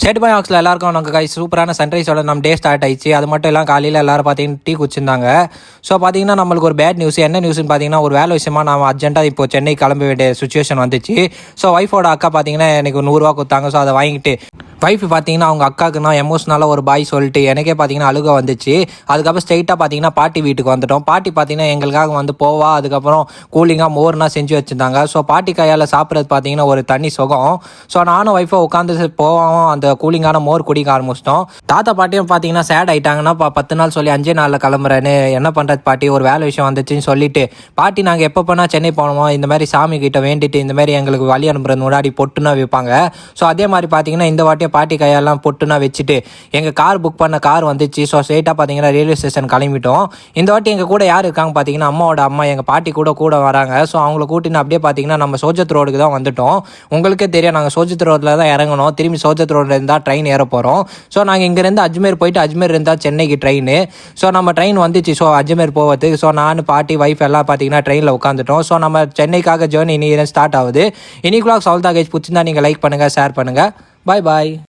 State பாய் axial எல்லாருக்கும் நாங்கள் guys சூப்பரான சன்ரைஸோட நம்ம டே ஸ்டார்ட் ஆயிடுச்சு. அது மட்டும் எல்லாம் காலையில் எல்லாரும் பார்த்தீங்கன்னா டீ குடிச்சிருந்தாங்க. ஸோ பார்த்தீங்கன்னா நம்மளுக்கு ஒரு பேட் நியூஸ். என்ன நியூஸ்னு பார்த்தீங்கன்னா, ஒரு வேலை விஷயமா நான் அர்ஜென்ட்டாக இப்போ சென்னை கிளம்ப வேண்டிய சுச்சுவேஷன் வந்துச்சு. ஸோ ஒய்ஃபோட அக்கா பார்த்தீங்கன்னா எனக்கு 100 ரூபா கொடுத்தாங்க. ஸோ அதை வாங்கிட்டு ஒய்ஃப் பார்த்தீங்கன்னா அவங்க அக்காவுக்கு நான் எமோஷனலாக ஒரு பாய் சொல்லிட்டு எனக்கே பார்த்தீங்கன்னா அழுக வந்துச்சு. அதுக்கப்புறம் ஸ்ட்ரெயிட்டாக பார்த்தீங்கன்னா பாட்டி வீட்டுக்கு வந்துட்டோம். பாட்டி பார்த்தீங்கன்னா எங்களுக்காக வந்து போவா, அதுக்கப்புறம் கூலிங்காக மோர்னா செஞ்சு வச்சுருந்தாங்க. ஸோ பாட்டி கையால் சாப்பிட்றது பார்த்தீங்கன்னா ஒரு தனி சுகம். ஸோ நானும் ஒய்ஃபை உட்காந்து போவோம், அந்த கூலிங்கான மோர் குடிக்க ஆரம்பிச்சிட்டோம். தாத்தா பாட்டியும் பார்த்தீங்கன்னா சேட் ஆகிட்டாங்கன்னா 10 நாள் சொல்லி 5 நாளில் கிளம்புறேன்னு, என்ன பண்ணுறது பாட்டி, ஒரு வேலை விஷயம் வந்துச்சுன்னு சொல்லிட்டு பாட்டி நாங்கள் எப்போ போனால் சென்னை போனோமோ இந்த மாதிரி சாமி கிட்ட வேண்டிட்டு இந்த மாதிரி எங்களுக்கு வழி அனுப்புறது முன்னாடி பொட்டுனா வைப்பாங்க. ஸோ அதே மாதிரி பார்த்தீங்கன்னா இந்த வாட்டியும் பாட்டி கையெல்லாம் பொட்டுனா வச்சுட்டு எங்கள் கார் புக் பண்ண கார் வந்துச்சு. ஸோ ஸ்ட்ரெயிட்டாக பார்த்தீங்கன்னா ரயில்வே ஸ்டேஷன் கிளம்பிட்டோம். இந்த வாட்டி எங்கள் கூட யார் இருக்காங்க பார்த்தீங்கன்னா அம்மாவோட அம்மா, எங்கள் பாட்டி கூட வராங்க. ஸோ அவங்கள கூட்டின்னு அப்படியே பார்த்தீங்கன்னா நம்ம சோஜத் ரோடுக்கு தான் வந்துட்டோம். உங்களுக்கே தெரியும் நாங்கள் சோஜத் ரோட்டில் தான் இறங்கணும். திரும்பி சோஜத் ரோடில் இருந்தால் ட்ரெயின் ஏற போகிறோம். ஸோ நாங்கள் இங்கேருந்து அஜ்மீர் போயிட்டு அஜ்மீர் இருந்தால் சென்னைக்கு ட்ரெயின். ஸோ நம்ம ட்ரெயின் வந்துச்சு. ஸோ அஜ்மீர் போகிறதுக்கு ஸோ நான் பாட்டி ஒய்ஃப் எல்லாம் பார்த்தீங்கன்னா ட்ரெயினில் உட்காந்துட்டோம். ஸோ நம்ம சென்னைக்காக ஜேர்னி இன்னைக்கு ஸ்டார்ட் ஆகுது. இன்னைக்கு vlogs அவ்வளோதான் கைஸ். பிடிச்சிருந்தா நீங்கள் லைக் பண்ணுங்கள், ஷேர் பண்ணுங்கள். பாய் பாய்.